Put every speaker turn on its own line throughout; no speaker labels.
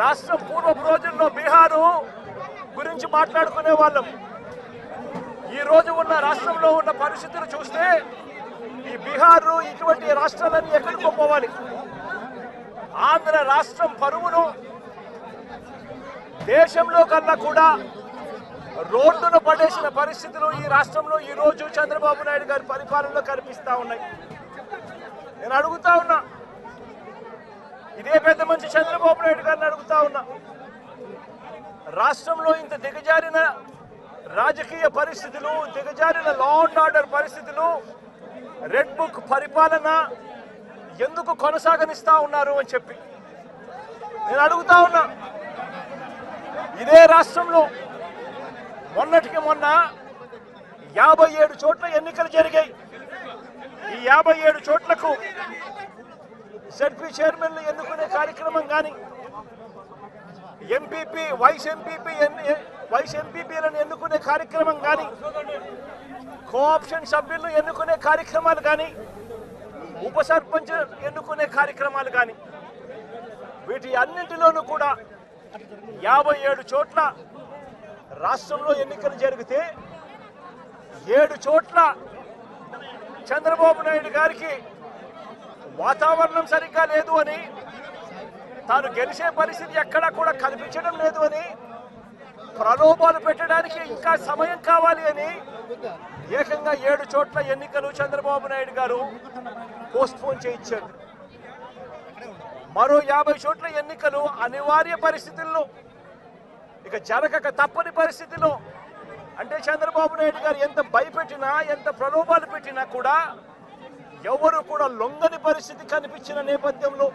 రాష్ట్రం పూర్వపు రోజుల్లో బీహారు గురించి మాట్లాడుకునే వాళ్ళం. ఈ రోజు ఉన్న రాష్ట్రంలో ఉన్న పరిస్థితులు చూస్తే ఈ బీహారు ఇటువంటి రాష్ట్రాలన్నీ ఎక్కడికో పోవాలి. ఆంధ్ర రాష్ట్రం పరువును దేశంలో కన్నా కూడా రోడ్డును పడేసిన పరిస్థితులు ఈ రాష్ట్రంలో ఈ రోజు చంద్రబాబు నాయుడు గారి పరిపాలనలో కనిపిస్తా ఉన్నాయి. నేను అడుగుతా ఉన్నా, ఇదే పెద్ద మంచి చంద్రబాబు నాయుడు గారిని అడుగుతా ఉన్నా, రాష్ట్రంలో ఇంత దిగజారిన రాజకీయ పరిస్థితులు, దిగజారిన లా అండ్ ఆర్డర్ పరిస్థితులు, రెడ్ బుక్ పరిపాలన ఎందుకు కొనసాగనిస్తా ఉన్నారు అని చెప్పి నేను అడుగుతా ఉన్నా. ఇదే రాష్ట్రంలో మొన్నటికి మొన్న 57 చోట్ల ఎన్నికలు జరిగాయి. ఈ 57 చోట్లకు జడ్పీ చైర్మన్లు ఎన్నుకునే కార్యక్రమం కానీ, ఎంపీపీ వైస్ ఎంపీపీలను ఎన్నుకునే కార్యక్రమం కానీ, కోఆప్షన్ సభ్యులను ఎన్నుకునే కార్యక్రమాలు కానీ, ఉప సర్పంచ్ ఎన్నుకునే కార్యక్రమాలు కానీ, వీటి అన్నింటిలోనూ కూడా 57 చోట్ల రాష్ట్రంలో ఎన్నికలు జరిగితే 7 చోట్ల చంద్రబాబు నాయుడు గారికి వాతావరణం సరిగ్గా లేదు అని, తాను గెలిచే పరిస్థితి ఎక్కడా కూడా కనిపించడం లేదు అని, ప్రలోభాలు పెట్టడానికి ఇంకా సమయం కావాలి అని ఏకంగా 7 చోట్ల ఎన్నికలు చంద్రబాబు నాయుడు గారు పోస్ట్పోన్ చేయించారు. మరో 50 చోట్ల ఎన్నికలు అనివార్య పరిస్థితుల్లో, ఇక జరగక తప్పని పరిస్థితిలో, అంటే చంద్రబాబు నాయుడు గారు ఎంత భయపెట్టినా, ఎంత ప్రలోభాలు పెట్టినా కూడా ఎవరు కూడా లొంగని పరిస్థితి కనిపించిన నేపథ్యంలో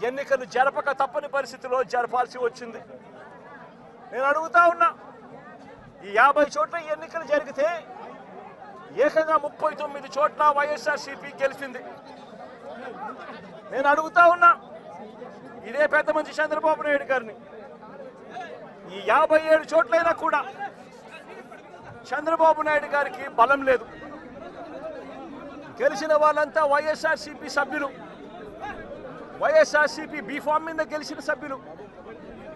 ఎన్నికలు జరపక తప్పని పరిస్థితిలో జరపాల్సి వచ్చింది. నేను అడుగుతా ఉన్నా, ఈ 50 చోట్ల ఎన్నికలు జరిగితే ఏకంగా 39 చోట్ల వైఎస్ఆర్సీపీ గెలిచింది. నేను అడుగుతా ఉన్నా ఇదే పెద్ద మంచి చంద్రబాబు నాయుడు గారిని, ఈ 57 చోట్లైనా కూడా చంద్రబాబు నాయుడు గారికి బలం లేదు. గెలిచిన వాళ్ళంతా వైఎస్ఆర్సీపీ సభ్యులు, వైఎస్ఆర్సీపీ బీఫామ్ మీద గెలిచిన సభ్యులు,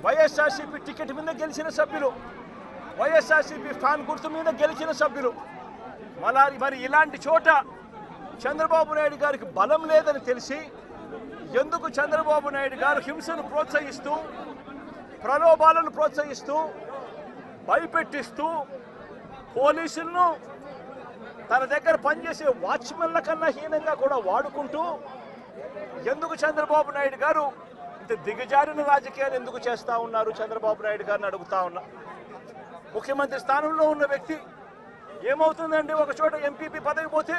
వైఎస్ఆర్సీపీ టికెట్ మీద గెలిచిన సభ్యులు, వైఎస్ఆర్సీపీ ఫ్యాన్ గుర్తు మీద గెలిచిన సభ్యులు. మరి ఇలాంటి చోట చంద్రబాబు నాయుడు గారికి బలం లేదని తెలిసి ఎందుకు చంద్రబాబు నాయుడు గారు హింసను ప్రోత్సహిస్తూ, ప్రలోభాలను ప్రోత్సహిస్తూ, భయపెట్టిస్తూ, పోలీసులను తన దగ్గర పనిచేసే వాచ్మెన్ల కన్నా హీనంగా కూడా వాడుకుంటూ ఎందుకు చంద్రబాబు నాయుడు గారు ఇంత దిగజారిన రాజకీయాలు ఎందుకు చేస్తూ ఉన్నారు చంద్రబాబు నాయుడు గారిని అడుగుతా ఉన్నా. ముఖ్యమంత్రి స్థానంలో ఉన్న వ్యక్తి ఏమవుతుందండి ఒక చోట ఎంపీపీ పదవి పోతే,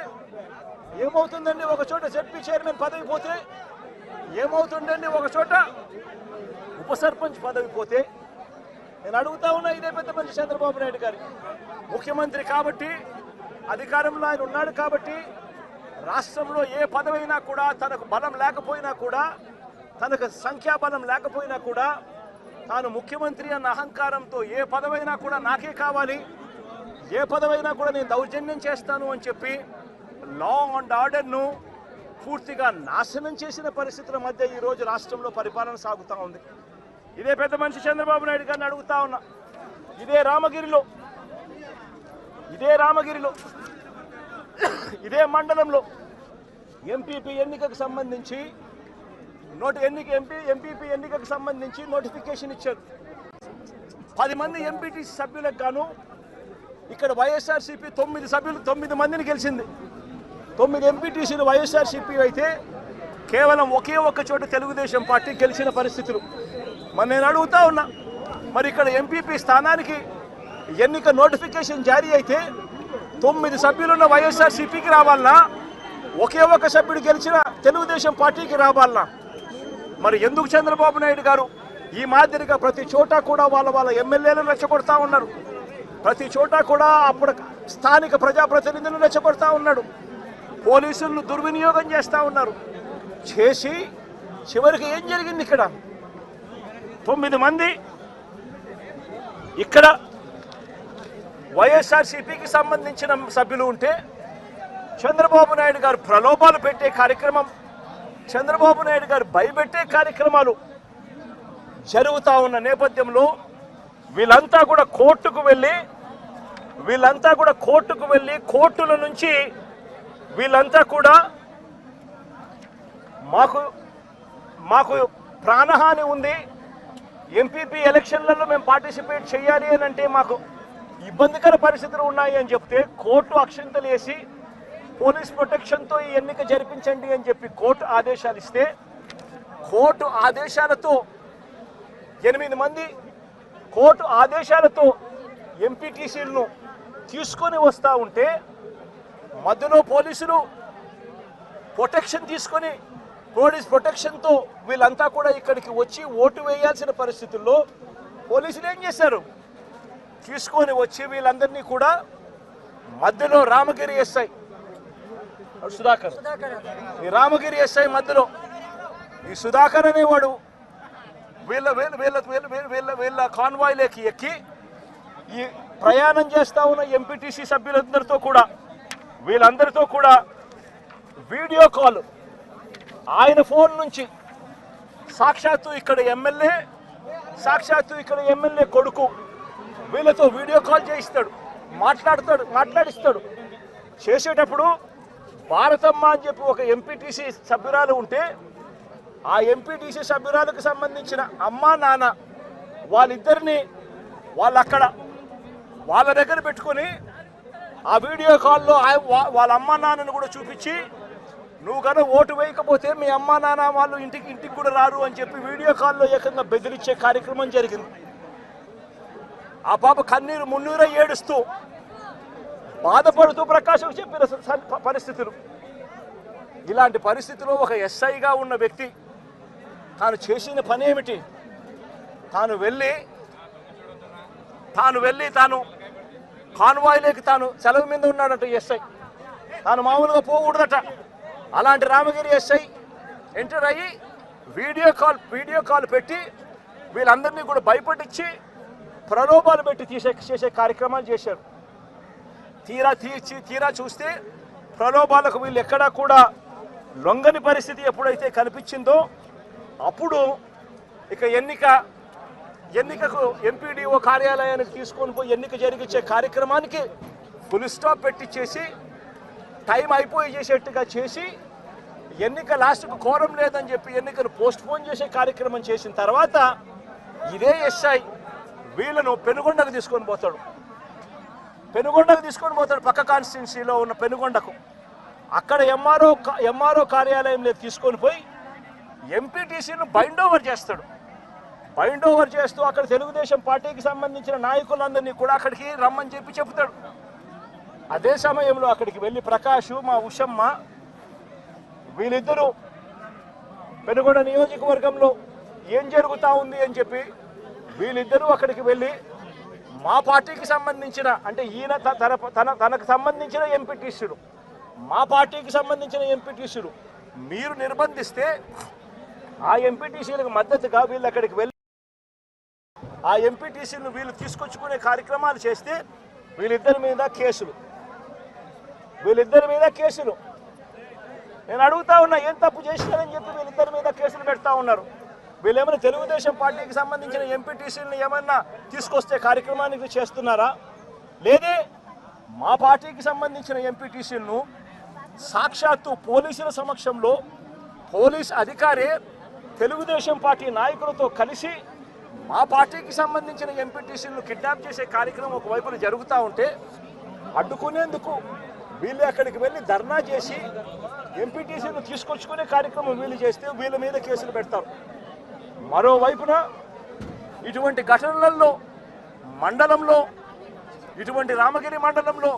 ఏమవుతుందండి ఒక చోట జడ్పీ చైర్మన్ పదవి పోతే, ఏమవుతుందండి ఒక చోట ఉప సర్పంచ్ పదవి పోతే. నేను అడుగుతా ఉన్నా ఇదే పెద్ద మంచి చంద్రబాబు నాయుడు గారి ముఖ్యమంత్రి కాబట్టి, అధికారంలో ఆయన ఉన్నాడు కాబట్టి, రాష్ట్రంలో ఏ పదవైనా కూడా తనకు బలం లేకపోయినా కూడా, తనకు సంఖ్యాబలం లేకపోయినా కూడా, తాను ముఖ్యమంత్రి అన్న అహంకారంతో ఏ పదవైనా కూడా నాకే కావాలి, ఏ పదవైనా కూడా నేను దౌర్జన్యం చేస్తాను అని చెప్పి లా అండ్ ఆర్డర్ను పూర్తిగా నాశనం చేసిన పరిస్థితుల మధ్య ఈరోజు రాష్ట్రంలో పరిపాలన సాగుతూ ఉంది. ఇదే పెద్ద మనిషి చంద్రబాబు నాయుడు గారిని అడుగుతా ఉన్నా, ఇదే రామగిరిలో ఇదే మండలంలో ఎంపీపీ ఎన్నికకు సంబంధించి ఎంపీపీ ఎన్నికకు సంబంధించి నోటిఫికేషన్ ఇచ్చారు. 10 మంది ఎంపీటీసీ సభ్యులకు గాను ఇక్కడ వైఎస్ఆర్సీపీ 9 మందిని గెలిచింది. 9 ఎంపీటీసీలు వైఎస్ఆర్సీపీ అయితే కేవలం ఒకే ఒక్క చోట తెలుగుదేశం పార్టీ గెలిచిన పరిస్థితులు. మరి నేను అడుగుతా ఉన్నా, మరి ఇక్కడ ఎంపీపీ స్థానానికి ఎన్నిక నోటిఫికేషన్ జారీ అయితే 9 సభ్యులున్న వైఎస్ఆర్సీపీకి రావాలన్నా, ఒకే ఒక్క సభ్యుడు గెలిచిన తెలుగుదేశం పార్టీకి రావాలన్నా? మరి ఎందుకు చంద్రబాబు నాయుడు గారు ఈ మాదిరిగా ప్రతి చోట కూడా వాళ్ళ ఎమ్మెల్యేలను రెచ్చగొడతా ఉన్నారు, ప్రతి చోట కూడా అప్పుడు స్థానిక ప్రజాప్రతినిధులను రెచ్చగొడతా ఉన్నాడు, పోలీసులను దుర్వినియోగం చేస్తూ ఉన్నారు. చేసి చివరికి ఏం జరిగింది? ఇక్కడ 9 మంది ఇక్కడ వైఎస్ఆర్సీపీకి సంబంధించిన సభ్యులు ఉంటే చంద్రబాబు నాయుడు గారు ప్రలోభాలు పెట్టే కార్యక్రమం, చంద్రబాబు నాయుడు గారు భయపెట్టే కార్యక్రమాలు జరుగుతూ ఉన్న నేపథ్యంలో వీళ్ళంతా కూడా కోర్టుకు వెళ్ళి కోర్టుల నుంచి వీళ్ళంతా కూడా మాకు ప్రాణహాని ఉంది, ఎంపీపీ ఎలక్షన్లలో మేము పార్టిసిపేట్ చేయాలి అని అంటే మాకు ఇబ్బందికర పరిస్థితులు ఉన్నాయి అని చెప్తే కోర్టు అక్షింతలు వేసి పోలీస్ ప్రొటెక్షన్తో ఈ ఎన్నిక జరిపించండి అని చెప్పి కోర్టు ఆదేశాలు ఇస్తే కోర్టు ఆదేశాలతో 8 మంది కోర్టు ఆదేశాలతో ఎంపీటీసీలను తీసుకొని వస్తూ ఉంటే మధ్యలో పోలీసులు ప్రొటెక్షన్ తీసుకొని పోలీస్ ప్రొటెక్షన్తో వీళ్ళంతా కూడా ఇక్కడికి వచ్చి ఓటు వేయాల్సిన పరిస్థితుల్లో పోలీసులు ఏం చేశారు, తీసుకొని వచ్చి వీళ్ళందరినీ కూడా మధ్యలో రామగిరి ఎస్ఐ సుధాకర్, ఈ రామగిరి ఎస్ఐ మధ్యలో ఈ సుధాకర్ అనేవాడు వీళ్ళ కాన్వాయ్లోకి ఎక్కి ఈ ప్రయాణం చేస్తూ ఉన్న ఎంపీటీసీ వీళ్ళందరితో కూడా వీడియో కాల్ ఆయన ఫోన్ నుంచి సాక్షాత్తు ఇక్కడ ఎమ్మెల్యే కొడుకు వీళ్ళతో వీడియో కాల్ చేయిస్తాడు, మాట్లాడిస్తాడు. చేసేటప్పుడు భారతమ్మ అని చెప్పి ఒక ఎంపీటీసీ సభ్యురాలు ఉంటే ఆ ఎంపీటీసీ సభ్యురాలకు సంబంధించిన అమ్మా నాన్న వాళ్ళిద్దరిని వాళ్ళ దగ్గర పెట్టుకొని ఆ వీడియో కాల్లో వాళ్ళ అమ్మా నాన్నను కూడా చూపించి నువ్వు కనుక ఓటు వేయకపోతే మీ అమ్మా నాన్న వాళ్ళు ఇంటికి కూడా రారు అని చెప్పి వీడియో కాల్లో ఏకంగా బెదిరించే కార్యక్రమం జరిగింది. ఆ పాప కన్నీరు మున్నీరు ఏడుస్తూ బాధపడుతూ ప్రకాశం చెప్పిన పరిస్థితులు. ఇలాంటి పరిస్థితిలో ఒక ఎస్ఐగా ఉన్న వ్యక్తి తాను చేసిన పని ఏమిటి, తాను కాన్వాయ్లోకి తాను సెలవు మీద ఉన్నాడట ఎస్ఐ, తాను మామూలుగా పోకూడదట. అలాంటి రామగిరి ఎస్ఐ ఎంటర్ అయ్యి వీడియో కాల్ పెట్టి వీళ్ళందరినీ కూడా భయపడించి ప్రలోభాలు పెట్టి చేసే కార్యక్రమాలు చేశారు. తీరా చూస్తే ప్రలోభాలకు వీళ్ళు ఎక్కడా కూడా లొంగని పరిస్థితి ఎప్పుడైతే కనిపించిందో అప్పుడు ఇక ఎన్నికకు ఎంపీడీఓ కార్యాలయానికి తీసుకొని పోయి ఎన్నిక జరిగించే కార్యక్రమానికి ఫుల్ స్టాప్ పెట్టించేసి టైం అయిపోయి చేసేట్టుగా చేసి ఎన్నిక లాస్ట్కు కోరం లేదని చెప్పి ఎన్నికను పోస్ట్పోన్ చేసే కార్యక్రమం చేసిన తర్వాత ఇదే ఎస్ఐ వీళ్ళను పెనుగొండకు తీసుకొని పోతాడు. పక్క కాన్స్టిట్యున్సీలో ఉన్న పెనుగొండకు. అక్కడ ఎంఆర్ఓ కార్యాలయంలో తీసుకొని పోయి ఎంపీటీసీను బైండ్ ఓవర్ చేస్తూ అక్కడ తెలుగుదేశం పార్టీకి సంబంధించిన నాయకులందరినీ కూడా అక్కడికి రమ్మని చెప్పి చెప్తాడు. అదే సమయంలో అక్కడికి వెళ్ళి ప్రకాష్, మా ఉషమ్మ వీళ్ళిద్దరూ పెనుగొండ నియోజకవర్గంలో ఏం జరుగుతూ ఉంది అని చెప్పి వీళ్ళిద్దరూ అక్కడికి వెళ్ళి మా పార్టీకి సంబంధించిన అంటే ఈయన తనకు సంబంధించిన ఎంపీటీసీలు, మా పార్టీకి సంబంధించిన ఎంపీటీసీలు మీరు నిర్బంధిస్తే ఆ ఎంపీటీసీలకు మద్దతుగా వీళ్ళు అక్కడికి వెళ్ళి ఆ ఎంపీటీసీలను వీళ్ళు తీసుకొచ్చుకునే కార్యక్రమాలు చేస్తే వీళ్ళిద్దరి మీద కేసులు. నేను అడుగుతా ఉన్నా, ఏం తప్పు చేసినారని చెప్పి వీళ్ళిద్దరి మీద కేసులు పెడతా ఉన్నారు. వీళ్ళేమైనా తెలుగుదేశం పార్టీకి సంబంధించిన ఎంపీటీసీలను ఏమన్నా తీసుకొస్తే కార్యక్రమానికి చేస్తున్నారా? లేదే మా పార్టీకి సంబంధించిన ఎంపీటీసీలను సాక్షాత్తు పోలీసుల సమక్షంలో పోలీస్ అధికారే తెలుగుదేశం పార్టీ నాయకులతో కలిసి మా పార్టీకి సంబంధించిన ఎంపీటీసీలను కిడ్నాప్ చేసే కార్యక్రమం ఒకవైపున జరుగుతూ ఉంటే అడ్డుకునేందుకు వీళ్ళు అక్కడికి వెళ్ళి ధర్నా చేసి ఎంపీటీసీలను తీసుకొచ్చుకునే కార్యక్రమం వీళ్ళు చేస్తే వీళ్ళ మీద కేసులు పెడతారు. మరోవైపున ఇటువంటి ఘటనలలో ఇటువంటి రామగిరి మండలంలో